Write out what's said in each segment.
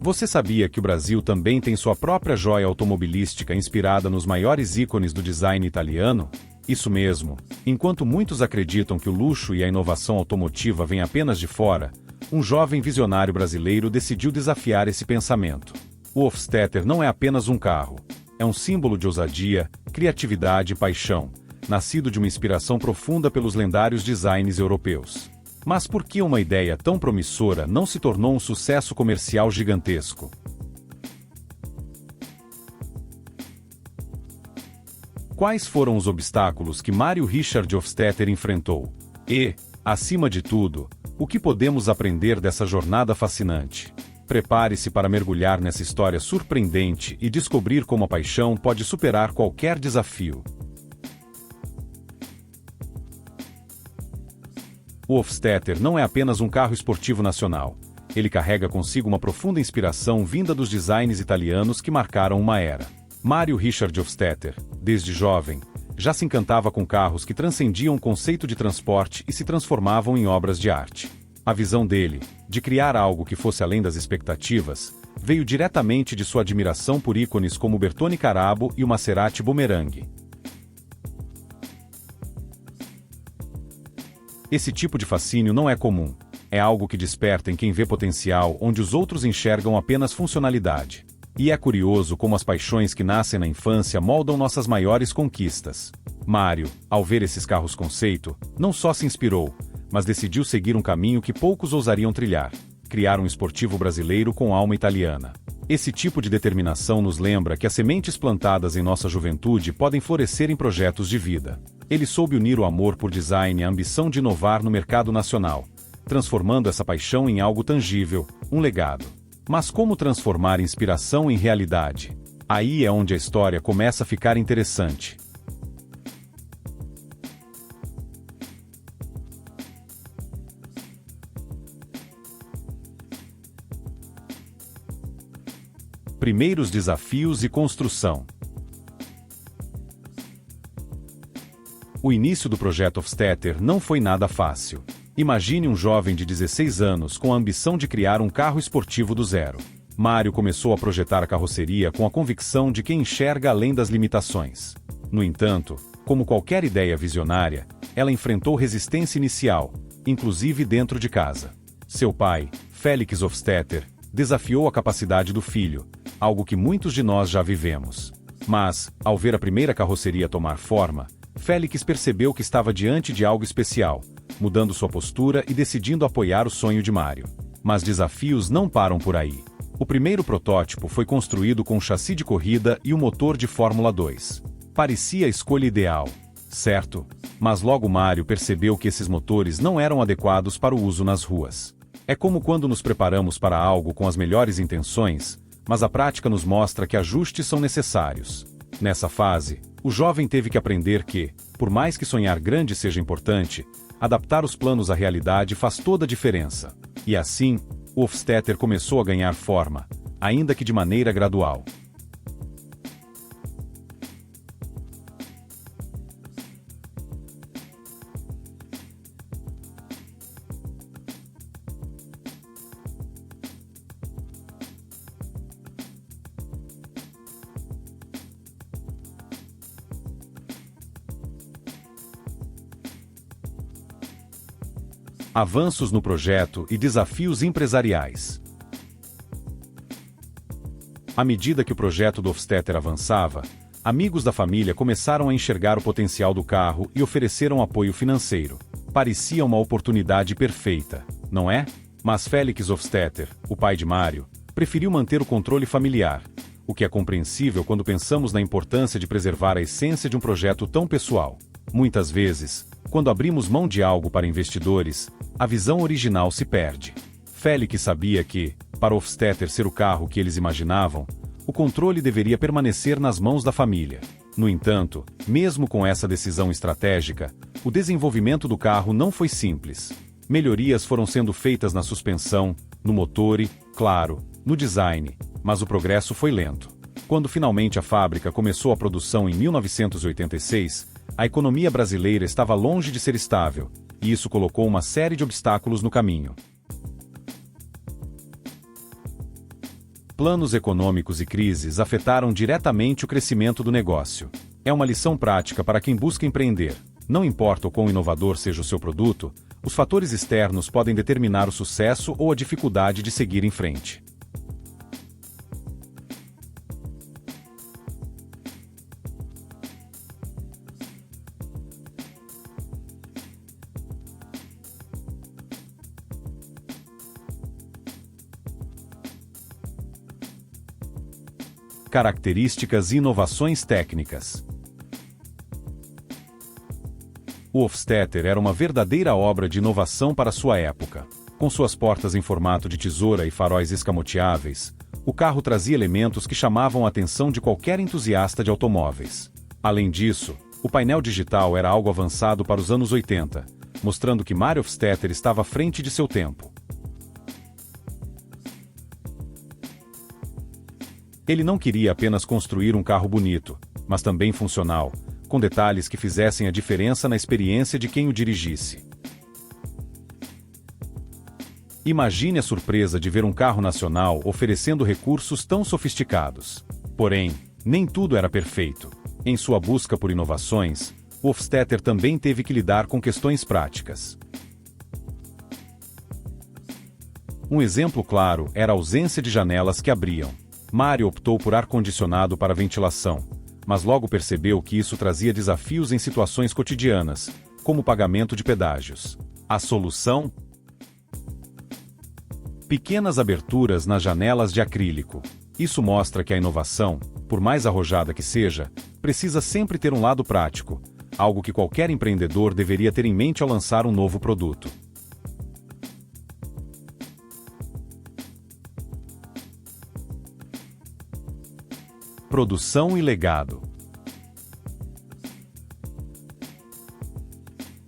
Você sabia que o Brasil também tem sua própria joia automobilística inspirada nos maiores ícones do design italiano? Isso mesmo, enquanto muitos acreditam que o luxo e a inovação automotiva vêm apenas de fora, um jovem visionário brasileiro decidiu desafiar esse pensamento. O Hofstetter não é apenas um carro. É um símbolo de ousadia, criatividade e paixão, nascido de uma inspiração profunda pelos lendários designs europeus. Mas por que uma ideia tão promissora não se tornou um sucesso comercial gigantesco? Quais foram os obstáculos que Mario Richard Hofstetter enfrentou? E, acima de tudo, o que podemos aprender dessa jornada fascinante? Prepare-se para mergulhar nessa história surpreendente e descobrir como a paixão pode superar qualquer desafio. O Hofstetter não é apenas um carro esportivo nacional. Ele carrega consigo uma profunda inspiração vinda dos designs italianos que marcaram uma era. Mario Richard Hofstetter, desde jovem, já se encantava com carros que transcendiam o conceito de transporte e se transformavam em obras de arte. A visão dele, de criar algo que fosse além das expectativas, veio diretamente de sua admiração por ícones como o Bertone Carabo e o Maserati Boomerang. Esse tipo de fascínio não é comum. É algo que desperta em quem vê potencial onde os outros enxergam apenas funcionalidade. E é curioso como as paixões que nascem na infância moldam nossas maiores conquistas. Mario, ao ver esses carros conceito, não só se inspirou, mas decidiu seguir um caminho que poucos ousariam trilhar: criar um esportivo brasileiro com alma italiana. Esse tipo de determinação nos lembra que as sementes plantadas em nossa juventude podem florescer em projetos de vida. Ele soube unir o amor por design e a ambição de inovar no mercado nacional, transformando essa paixão em algo tangível, um legado. Mas como transformar inspiração em realidade? Aí é onde a história começa a ficar interessante. Primeiros desafios e construção. O início do projeto Hofstetter não foi nada fácil. Imagine um jovem de 16 anos com a ambição de criar um carro esportivo do zero. Mario começou a projetar a carroceria com a convicção de quem enxerga além das limitações. No entanto, como qualquer ideia visionária, ela enfrentou resistência inicial, inclusive dentro de casa. Seu pai, Felix Hofstetter, desafiou a capacidade do filho, algo que muitos de nós já vivemos. Mas, ao ver a primeira carroceria tomar forma, Félix percebeu que estava diante de algo especial, mudando sua postura e decidindo apoiar o sonho de Mario. Mas desafios não param por aí. O primeiro protótipo foi construído com um chassi de corrida e um motor de Fórmula 2. Parecia a escolha ideal, certo? Mas logo Mario percebeu que esses motores não eram adequados para o uso nas ruas. É como quando nos preparamos para algo com as melhores intenções, mas a prática nos mostra que ajustes são necessários. Nessa fase, o jovem teve que aprender que, por mais que sonhar grande seja importante, adaptar os planos à realidade faz toda a diferença. E assim, o Hofstetter começou a ganhar forma, ainda que de maneira gradual. Avanços no projeto e desafios empresariais. À medida que o projeto do Hofstetter avançava, amigos da família começaram a enxergar o potencial do carro e ofereceram apoio financeiro. Parecia uma oportunidade perfeita, não é? Mas Felix Hofstetter, o pai de Mario, preferiu manter o controle familiar, o que é compreensível quando pensamos na importância de preservar a essência de um projeto tão pessoal. Muitas vezes, quando abrimos mão de algo para investidores, a visão original se perde. Felix sabia que, para Hofstetter ser o carro que eles imaginavam, o controle deveria permanecer nas mãos da família. No entanto, mesmo com essa decisão estratégica, o desenvolvimento do carro não foi simples. Melhorias foram sendo feitas na suspensão, no motor e, claro, no design, mas o progresso foi lento. Quando finalmente a fábrica começou a produção em 1986, a economia brasileira estava longe de ser estável, e isso colocou uma série de obstáculos no caminho. planos econômicos e crises afetaram diretamente o crescimento do negócio. É uma lição prática para quem busca empreender. Não importa o quão inovador seja o seu produto, os fatores externos podem determinar o sucesso ou a dificuldade de seguir em frente. Características e inovações técnicas. O Hofstadter era uma verdadeira obra de inovação para sua época. Com suas portas em formato de tesoura e faróis escamoteáveis, o carro trazia elementos que chamavam a atenção de qualquer entusiasta de automóveis. Além disso, o painel digital era algo avançado para os anos 80, mostrando que Mario Hofstadter estava à frente de seu tempo. Ele não queria apenas construir um carro bonito, mas também funcional, com detalhes que fizessem a diferença na experiência de quem o dirigisse. Imagine a surpresa de ver um carro nacional oferecendo recursos tão sofisticados. Porém, nem tudo era perfeito. Em sua busca por inovações, o Hofstadter também teve que lidar com questões práticas. Um exemplo claro era a ausência de janelas que abriam. Mario optou por ar-condicionado para ventilação, mas logo percebeu que isso trazia desafios em situações cotidianas, como o pagamento de pedágios. A solução? Pequenas aberturas nas janelas de acrílico. Isso mostra que a inovação, por mais arrojada que seja, precisa sempre ter um lado prático, algo que qualquer empreendedor deveria ter em mente ao lançar um novo produto. Produção e legado.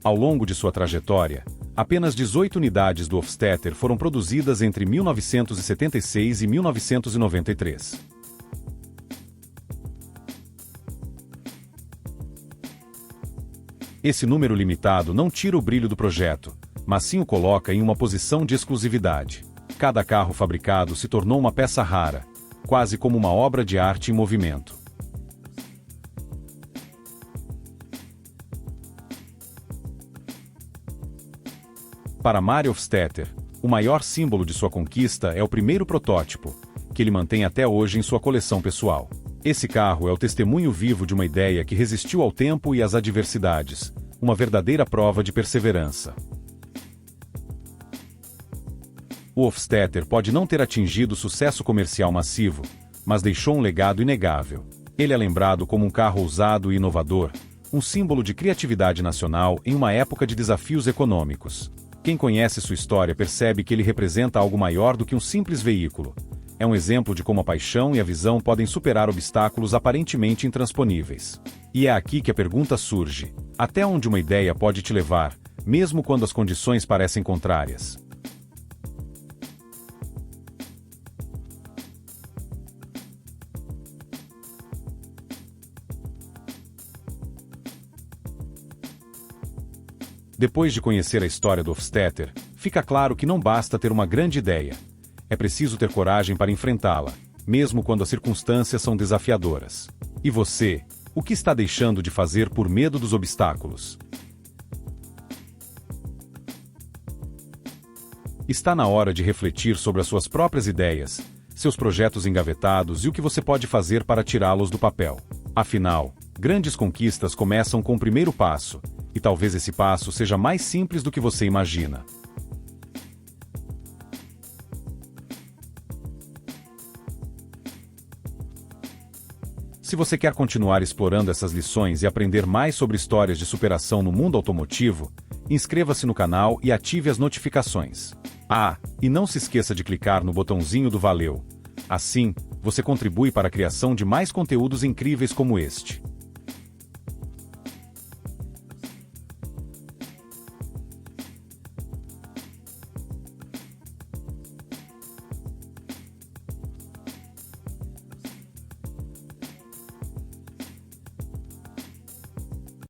Ao longo de sua trajetória, apenas 18 unidades do Hofstadter foram produzidas entre 1976 e 1993. Esse número limitado não tira o brilho do projeto, mas sim o coloca em uma posição de exclusividade. Cada carro fabricado se tornou uma peça rara, quase como uma obra de arte em movimento. Para Mario Hofstadter, o maior símbolo de sua conquista é o primeiro protótipo, que ele mantém até hoje em sua coleção pessoal. Esse carro é o testemunho vivo de uma ideia que resistiu ao tempo e às adversidades, uma verdadeira prova de perseverança. O Hofstadter pode não ter atingido sucesso comercial massivo, mas deixou um legado inegável. Ele é lembrado como um carro ousado e inovador, um símbolo de criatividade nacional em uma época de desafios econômicos. Quem conhece sua história percebe que ele representa algo maior do que um simples veículo. É um exemplo de como a paixão e a visão podem superar obstáculos aparentemente intransponíveis. E é aqui que a pergunta surge: até onde uma ideia pode te levar, mesmo quando as condições parecem contrárias? Depois de conhecer a história do Hofstadter, fica claro que não basta ter uma grande ideia. É preciso ter coragem para enfrentá-la, mesmo quando as circunstâncias são desafiadoras. E você, o que está deixando de fazer por medo dos obstáculos? Está na hora de refletir sobre as suas próprias ideias, seus projetos engavetados e o que você pode fazer para tirá-los do papel. Afinal, grandes conquistas começam com o primeiro passo, e talvez esse passo seja mais simples do que você imagina. Se você quer continuar explorando essas lições e aprender mais sobre histórias de superação no mundo automotivo, inscreva-se no canal e ative as notificações. E não se esqueça de clicar no botãozinho do Valeu. Assim, você contribui para a criação de mais conteúdos incríveis como este.